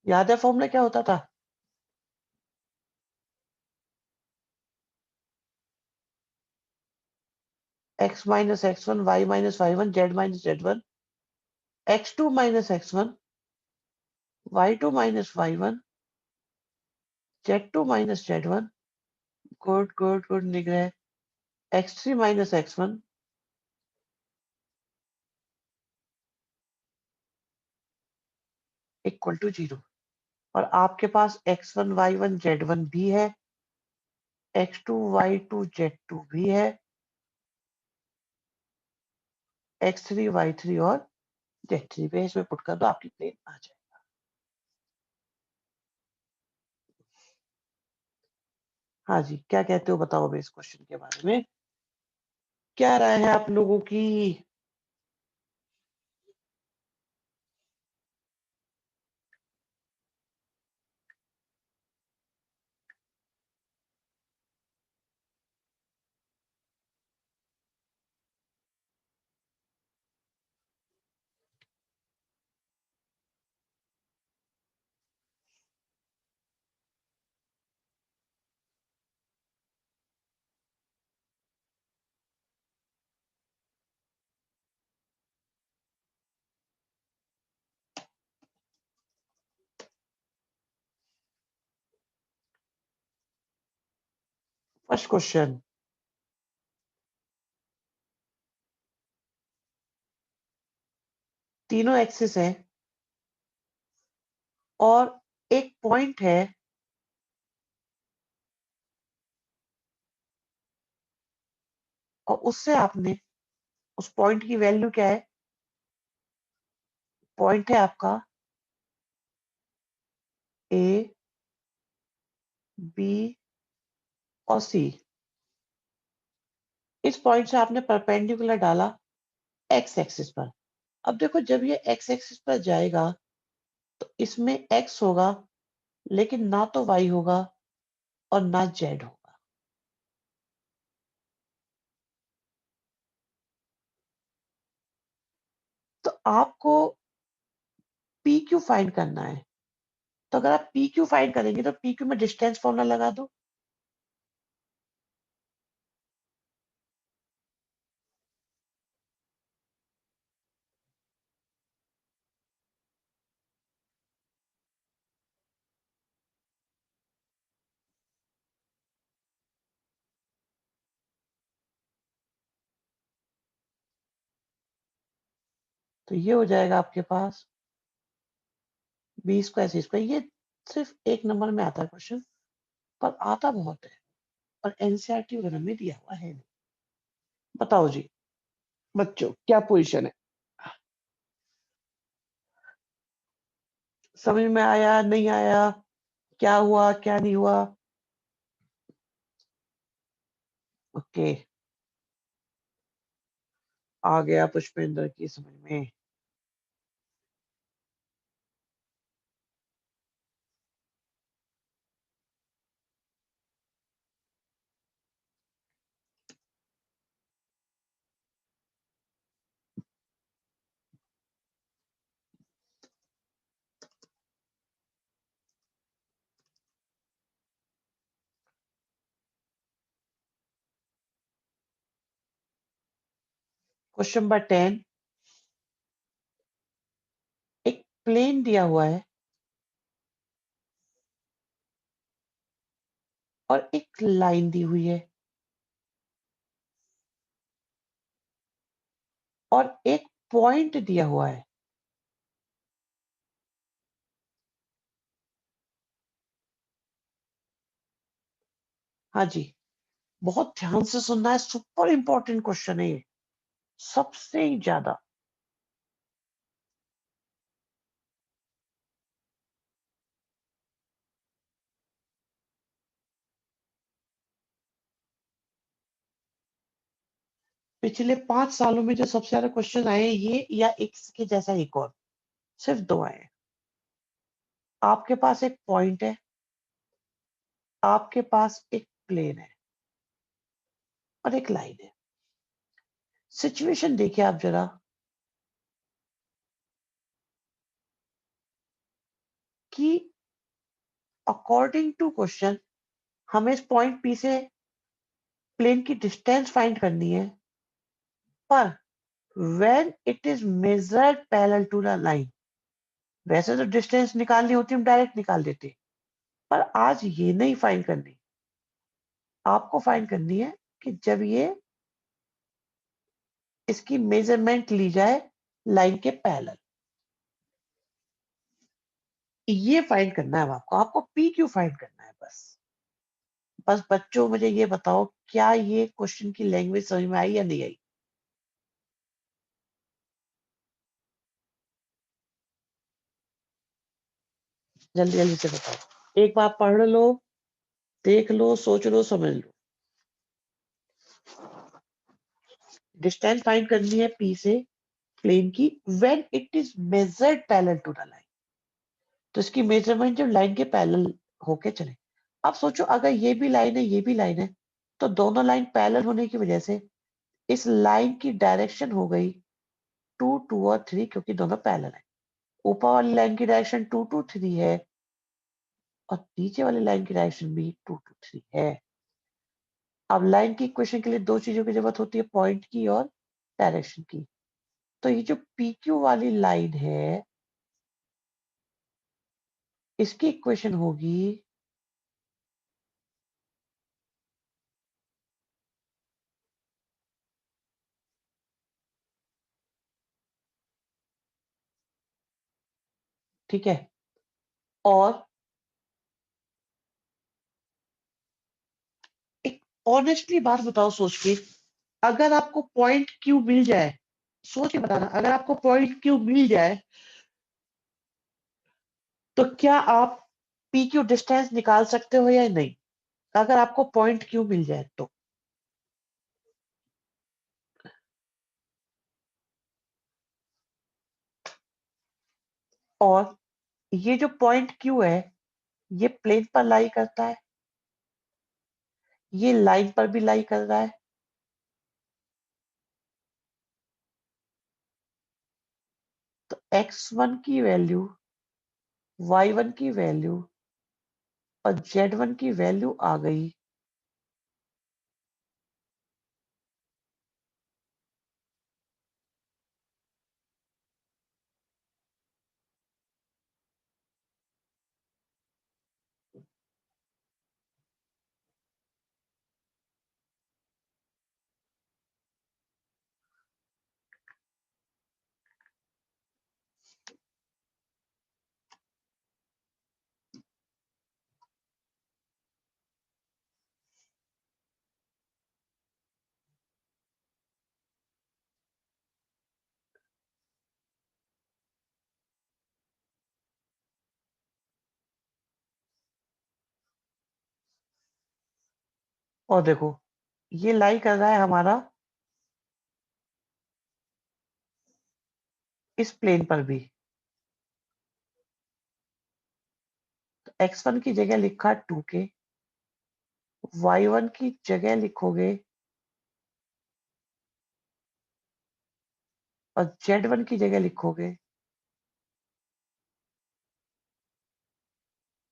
याद है फॉर्मूला क्या होता था? x minus x1, y minus y1, z minus z1, x2 minus x1, y2 minus y1, z2 minus z1। Good good good लिख रहे हैं। x3 minus x1 equal to 0। और आपके पास x1 y1 z1 भी है, x2 y2 z2 भी है, x3 y3 और z3 पे इसमें पुट कर दो, आपकी प्लेन आ जाए। हाँ जी, क्या कहते हो बताओ अभी इस क्वेश्चन के बारे में, क्या राय है आप लोगों की? फर्स्ट क्वेश्चन, तीनों एक्सिस है और एक पॉइंट है और उससे आपने, उस पॉइंट की वैल्यू क्या है? पॉइंट है आपका ए, बी और सी। इस पॉइंट से आपने परपेंडिकुलर डाला एक्स एक्सिस पर। अब देखो जब ये एक्स एक्सिस पर जाएगा तो इसमें एक्स होगा, लेकिन ना तो वाई होगा और ना जेड होगा। तो आपको पी क्यू फाइंड करना है। तो अगर आप पी क्यू फाइंड करेंगे तो पी क्यू में डिस्टेंस फॉर्मूला लगा दो। तो ये हो जाएगा आपके पास बी स्क्वायर सी स्क्वायर। ये सिर्फ एक नंबर में आता है क्वेश्चन, पर आता बहुत है और एनसीईआरटी वगैरह में दिया हुआ है। बताओ जी बच्चों, क्या पोजीशन है? समझ में आया नहीं आया? क्या हुआ क्या नहीं हुआ? ओके, आ गया पुष्पेंद्र की समझ में। क्वेश्चन नंबर 10, एक प्लेन दिया हुआ है और एक लाइन दी हुई है और एक पॉइंट दिया हुआ है। हाँ जी, बहुत ध्यान से सुनना है, सुपर इंपॉर्टेंट क्वेश्चन है ये, सबसे ही ज्यादा। पिछले 5 सालों में जो सबसे ज्यादा क्वेश्चन आए हैं ये, या एक के जैसा एक और, सिर्फ दो आए हैं। आपके पास एक पॉइंट है, आपके पास एक प्लेन है और एक लाइन है। सिचुएशन देखिए आप जरा, कि अकॉर्डिंग टू क्वेश्चन हमें इस पॉइंट पी से प्लेन की डिस्टेंस फाइंड करनी है, पर when it is measured parallel to the line, वैसे तो डिस्टेंस निकालनी होती हम डायरेक्ट निकाल देते, पर आज ये नहीं फाइंड करनी। आपको फाइंड करनी है कि जब ये इसकी मेजरमेंट ली जाए लाइन के पैरेलल, ये फाइंड करना है आपको। आपको पी क्यू फाइंड करना है बस। बस बच्चों मुझे ये बताओ, क्या ये क्वेश्चन की लैंग्वेज समझ में आई या नहीं आई? जल्दी जल्दी से बताओ, एक बार पढ़ लो, देख लो, सोच लो, समझ लो। डिस्टेंस फाइंड करनी है पी से प्लेन की, when it is measured parallel to the line. तो इसकी मेजरमेंट जब लाइन के पैरेलल होके चले। अब सोचो, अगर ये भी लाइन है, ये भी लाइन है, तो दोनों लाइन पैरेलल होने की वजह से इस लाइन की डायरेक्शन हो गई 2, 2 और 3, क्योंकि दोनों पैरेलल है। ऊपर वाली लाइन की डायरेक्शन 2, 2, 3 है और नीचे वाली लाइन की डायरेक्शन भी 2, 2, 3 है। अब लाइन की इक्वेशन के लिए दो चीजों की जरूरत होती है, पॉइंट की और डायरेक्शन की। तो ये जो पी क्यू वाली लाइन है, इसकी इक्वेशन होगी, ठीक है, और एक ऑनेस्टली बात बताओ सोच के, अगर आपको पॉइंट क्यू मिल जाए, सोच के बताना, अगर आपको पॉइंट क्यू मिल जाए तो क्या आप पी क्यू डिस्टेंस निकाल सकते हो या नहीं? अगर आपको पॉइंट क्यू मिल जाए तो। और ये जो पॉइंट क्यू है, ये प्लेन पर लाई करता है, ये लाइन पर भी लाई कर रहा है। तो x1 की वैल्यू, y1 की वैल्यू और z1 की वैल्यू आ गई। और देखो, ये लाई कर रहा है हमारा इस प्लेन पर भी। तो x1 की जगह लिखा 2k, y1 की जगह लिखोगे और z1 की जगह लिखोगे,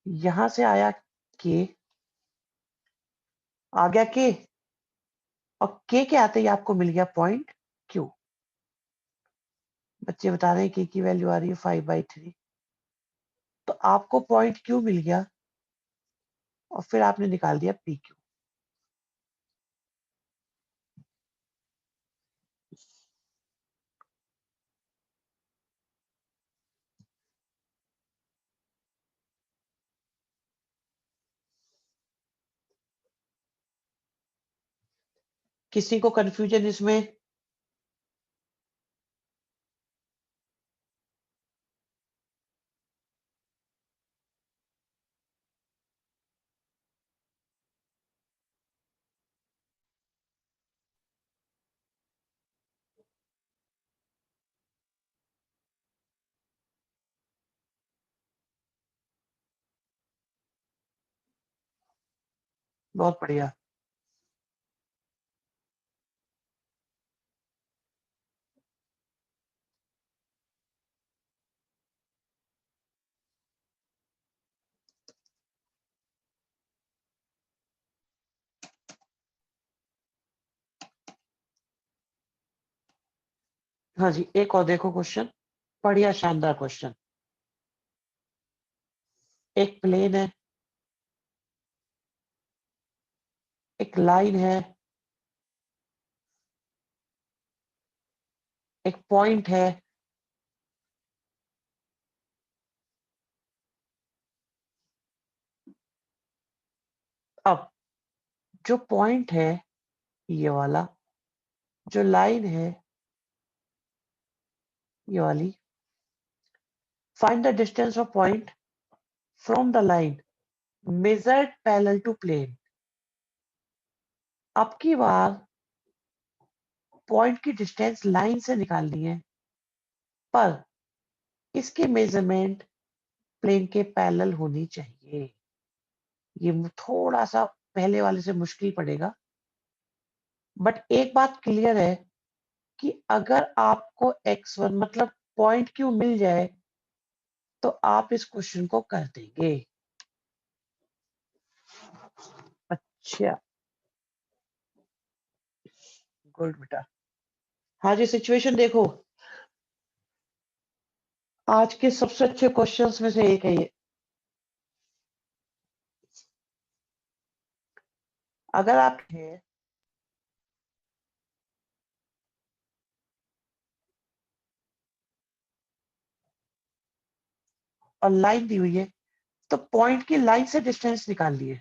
यहां से आया k, आ गया k, और k के आते ही आपको मिल गया पॉइंट q। बच्चे बता रहे हैं k की वैल्यू आ रही है 5/3। तो आपको पॉइंट q मिल गया और फिर आपने निकाल दिया pq। किसी को कंफ्यूजन इसमें? बहुत बढ़िया। हाँ जी, एक और देखो क्वेश्चन, बढ़िया शानदार क्वेश्चन। एक प्लेन है, एक लाइन है, एक पॉइंट है, अब जो पॉइंट है ये वाला, जो लाइन है ये वाली, find the distance of point from the line measured parallel to plane. अब की बार पॉइंट की डिस्टेंस लाइन से निकालनी है, पर इसकी मेजरमेंट प्लेन के पैरेलल होनी चाहिए। ये थोड़ा सा पहले वाले से मुश्किल पड़ेगा, बट एक बात क्लियर है कि अगर आपको x1 मतलब पॉइंट क्यू मिल जाए तो आप इस क्वेश्चन को कर देंगे। अच्छा, गुड बेटा। हाँ जी, सिचुएशन देखो, आज के सबसे अच्छे क्वेश्चंस में से एक है ये। अगर आप है और लाइन दी हुई है, तो पॉइंट की लाइन से डिस्टेंस निकालिए।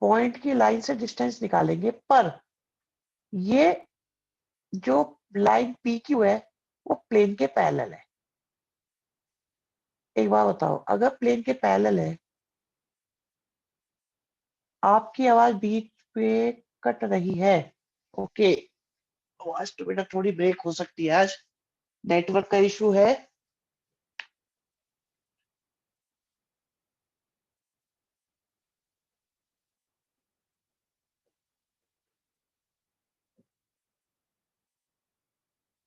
पॉइंट की लाइन से डिस्टेंस निकालेंगे, पर ये जो लाइन पी क्यू है वो प्लेन के पैरेलल है। एक बात बताओ, अगर प्लेन के पैरेलल है, आपकी आवाज बीच में कट रही है, ओके, आवाज तो बेटा थोड़ी ब्रेक हो सकती है, आज नेटवर्क का इशू है।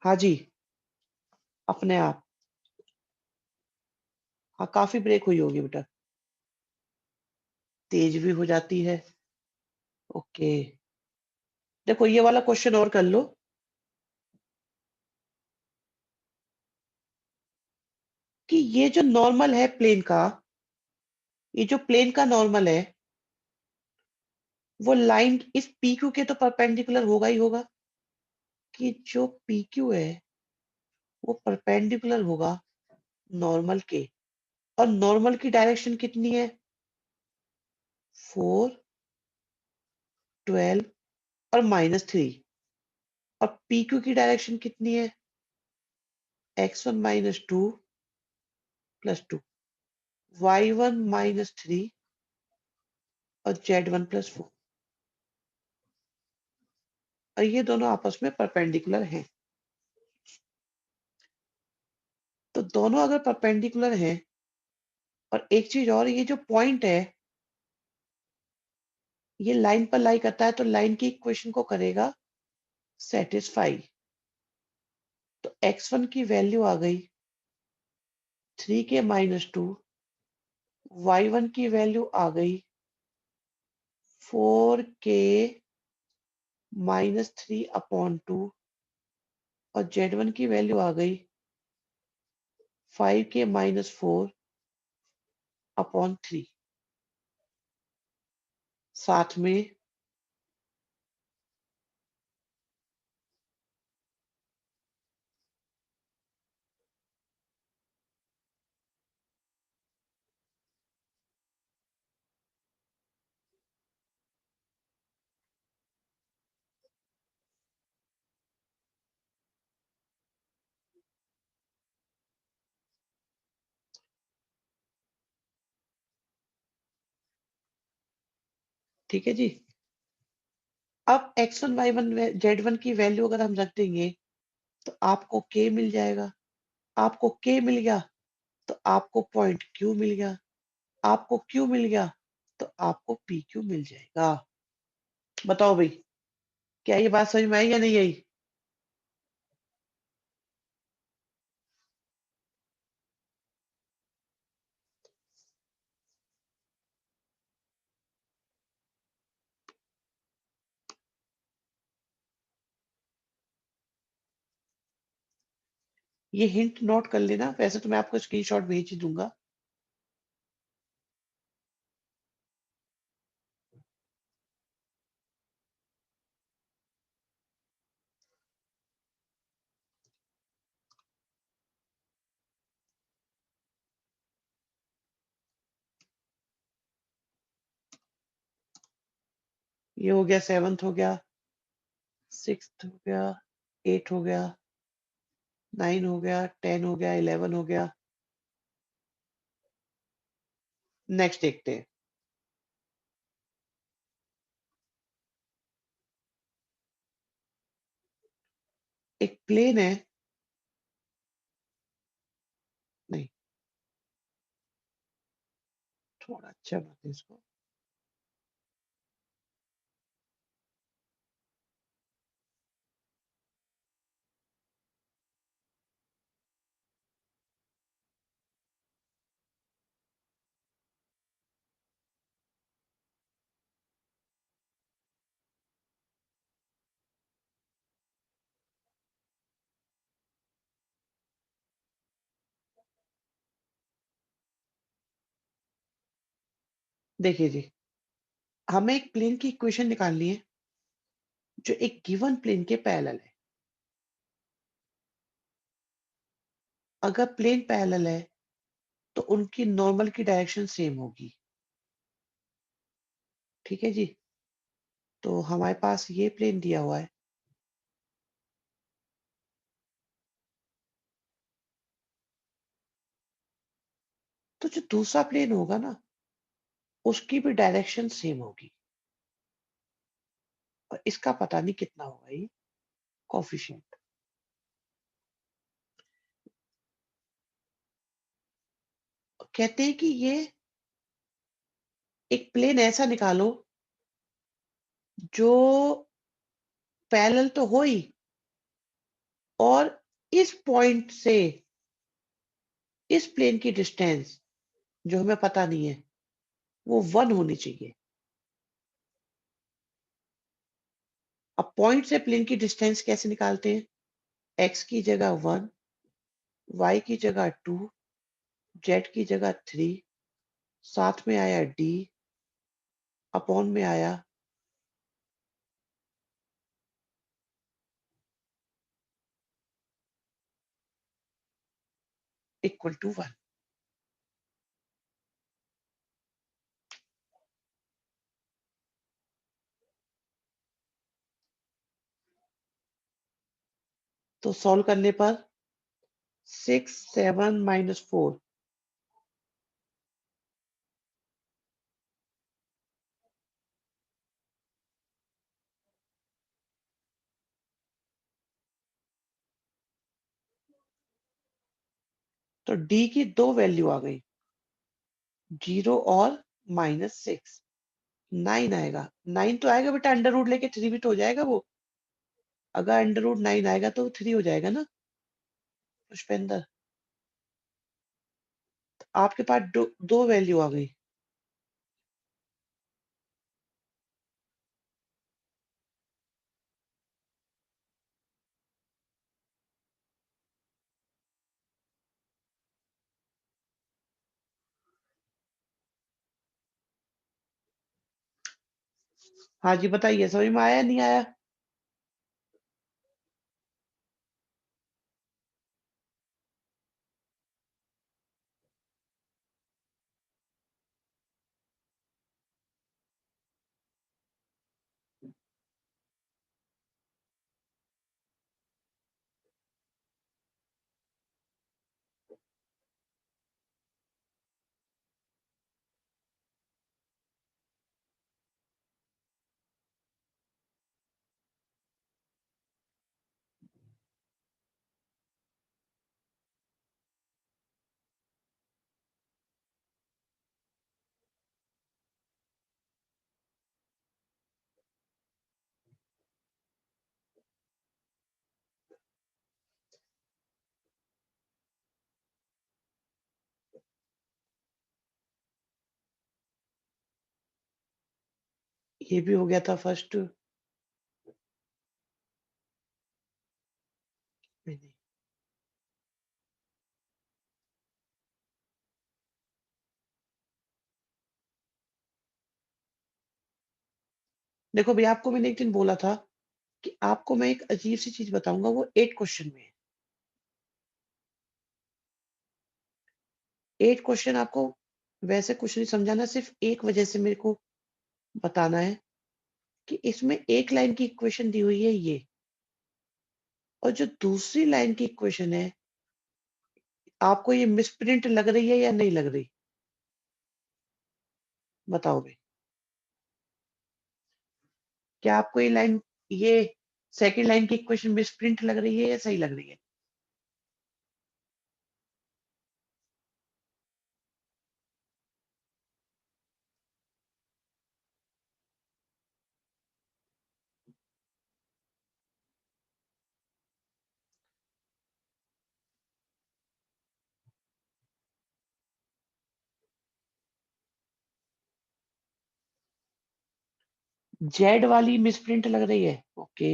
हाँ जी, अपने आप। हाँ, काफी ब्रेक हुई होगी बेटा, तेज भी हो जाती है। ओके, देखो ये वाला क्वेश्चन और कर लो कि ये जो नॉर्मल है प्लेन का, ये जो प्लेन का नॉर्मल है, वो लाइन इस पी क्यू के तो परपेंडिकुलर होगा ही होगा, कि जो पी क्यू है वो परपेंडिकुलर होगा नॉर्मल के। और नॉर्मल की डायरेक्शन कितनी है? 4, 12 और -3। और पी क्यू की डायरेक्शन कितनी है? x1 -2 +2, y1 -3 और z1 +4। और ये दोनों आपस में परपेंडिकुलर हैं। तो दोनों अगर परपेंडिकुलर हैं और एक चीज और, ये जो पॉइंट है ये लाइन पर लाई करता है तो लाइन की इक्वेशन को करेगा सेटिस्फाई। तो x1 की वैल्यू आ गई 3k-2, y1 की वैल्यू आ गई 4k-3/2 और z1 की वैल्यू आ गई 5k-4/3। साथ में ठीक है जी। अब x1 y1 z1 की वैल्यू अगर हम रख देंगे तो आपको k मिल जाएगा। आपको k मिल गया तो आपको पॉइंट q मिल गया। आपको q मिल गया तो आपको pq मिल जाएगा। बताओ भाई, क्या ये बात समझ में आई या नहीं आई? ये हिंट नोट कर लेना, वैसे तो मैं आपको स्क्रीनशॉट भेज ही दूंगा। ये हो गया, 7th हो गया, 6th हो गया, 8 हो गया, 9 हो गया, 10 हो गया, 11 हो गया। नेक्स्ट देखते हैं। एक प्लेन है, नहीं थोड़ा अच्छा बनाते हैं इसको। देखिए जी, हमें एक प्लेन की इक्वेशन निकालनी है जो एक गिवन प्लेन के पैरेलल है। अगर प्लेन पैरेलल है तो उनकी नॉर्मल की डायरेक्शन सेम होगी। ठीक है जी। तो हमारे पास ये प्लेन दिया हुआ है। तो जो दूसरा प्लेन होगा ना, उसकी भी डायरेक्शन सेम होगी। और इसका पता नहीं कितना होगा ये कोफिशिएंट। कहते हैं कि ये एक प्लेन ऐसा निकालो जो पैरेलल तो हो ही, और इस पॉइंट से इस प्लेन की डिस्टेंस जो हमें पता नहीं है वो 1 होनी चाहिए। अब पॉइंट से प्लेन की डिस्टेंस कैसे निकालते हैं? x की जगह 1, y की जगह 2, z की जगह 3, साथ में आया d, अपॉन में आया इक्वल टू 1। तो सॉल्व करने पर 6 7 -4, तो डी की 2 वैल्यू आ गई, 0 और -6। 9 आएगा। 9 तो आएगा बेटा, अंडर रूट लेके 3 बिट हो जाएगा वो। अगर अंडर रूट 9 आएगा तो 3 हो जाएगा ना पुष्पेंद्र। आपके पास दो वैल्यू आ गई। हाँ जी बताइए, समझ में आया नहीं आया? ये भी हो गया था फर्स्ट। देखो भैया, आपको मैंने एक दिन बोला था कि आपको मैं एक अजीब सी चीज बताऊंगा, वो 8 क्वेश्चन में है। 8 क्वेश्चन आपको वैसे कुछ नहीं समझाना, सिर्फ एक वजह से मेरे को बताना है कि इसमें एक लाइन की इक्वेशन दी हुई है ये, और जो दूसरी लाइन की इक्वेशन है, आपको ये मिसप्रिंट लग रही है या नहीं लग रही? बताओ भाई, क्या आपको ये सेकंड लाइन की इक्वेशन मिसप्रिंट लग रही है या सही लग रही है? जेड वाली मिसप्रिंट लग रही है, ओके।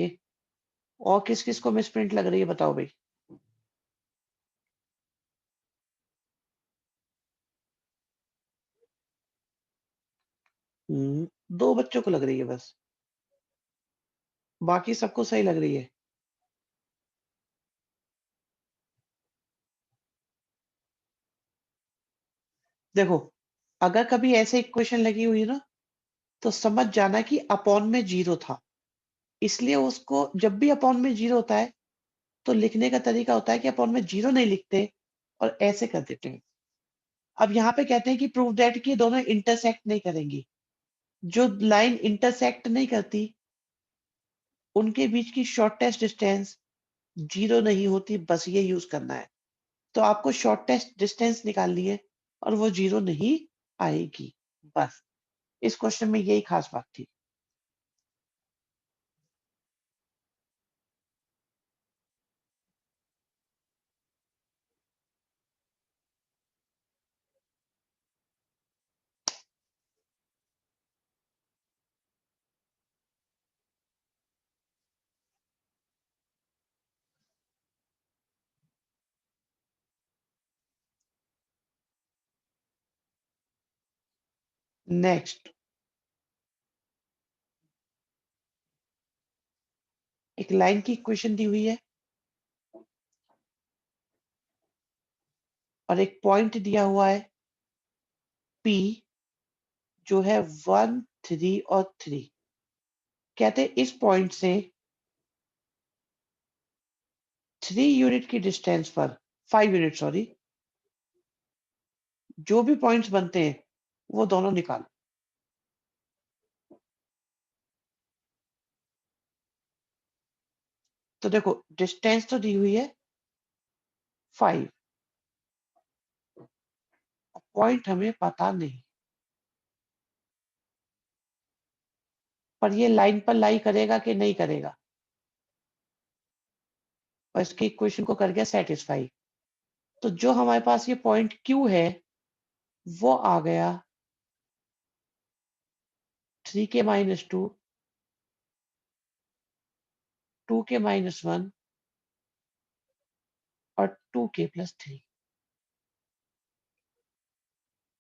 और किस किस को मिसप्रिंट लग रही है बताओ भाई? दो बच्चों को लग रही है बस, बाकी सबको सही लग रही है। देखो, अगर कभी ऐसे इक्वेशन लगी हुई ना, तो समझ जाना कि अपॉन में जीरो था, इसलिए उसको जब भी अपॉन में जीरो होता है तो लिखने का तरीका होता है कि अपॉन में जीरो नहीं लिखते और ऐसे कर देते हैं। अब यहाँ पे कहते हैं कि प्रूव दैट कि दोनों इंटरसेक्ट नहीं करेंगी। जो लाइन इंटरसेक्ट नहीं करती उनके बीच की शॉर्टेस्ट डिस्टेंस जीरो नहीं होती, बस ये यूज करना है। तो आपको शॉर्टेस्ट डिस्टेंस निकालनी है और वो जीरो नहीं आएगी, बस। इस क्वेश्चन में यही खास बात थी। नेक्स्ट, एक लाइन की इक्वेशन दी हुई है और एक पॉइंट दिया हुआ है P, जो है 1, 3 और 3। कहते हैं इस पॉइंट से 3 यूनिट की डिस्टेंस पर, 5 यूनिट सॉरी, जो भी पॉइंट्स बनते हैं वो दोनों निकालो। तो देखो, डिस्टेंस तो दी हुई है 5, पॉइंट हमें पता नहीं, पर ये लाइन पर लाई करेगा कि नहीं करेगा, और इसके इक्वेशन को कर गया सेटिस्फाई। तो जो हमारे पास ये पॉइंट Q है वो आ गया 3k-2, 2k-1 और 2k+3।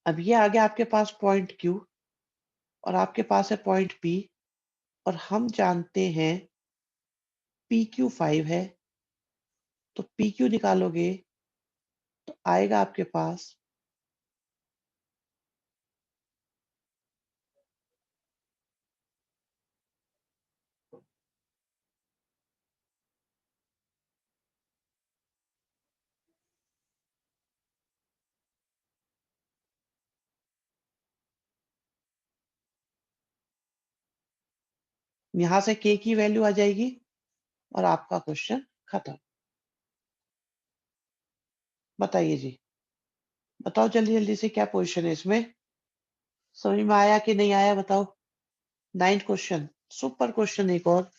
अब ये आ गया आपके पास पॉइंट Q, और आपके पास है पॉइंट P, और हम जानते हैं PQ 5 है, तो PQ निकालोगे तो आएगा आपके पास यहाँ से K की वैल्यू आ जाएगी और आपका क्वेश्चन खत्म। बताइए जी, बताओ जल्दी जल्दी से क्या पोजीशन है इसमें, समझ में आया कि नहीं आया बताओ। 9th क्वेश्चन, सुपर क्वेश्चन एक और।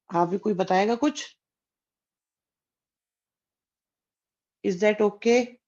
हाँ भी कोई बताएगा कुछ? Is that okay?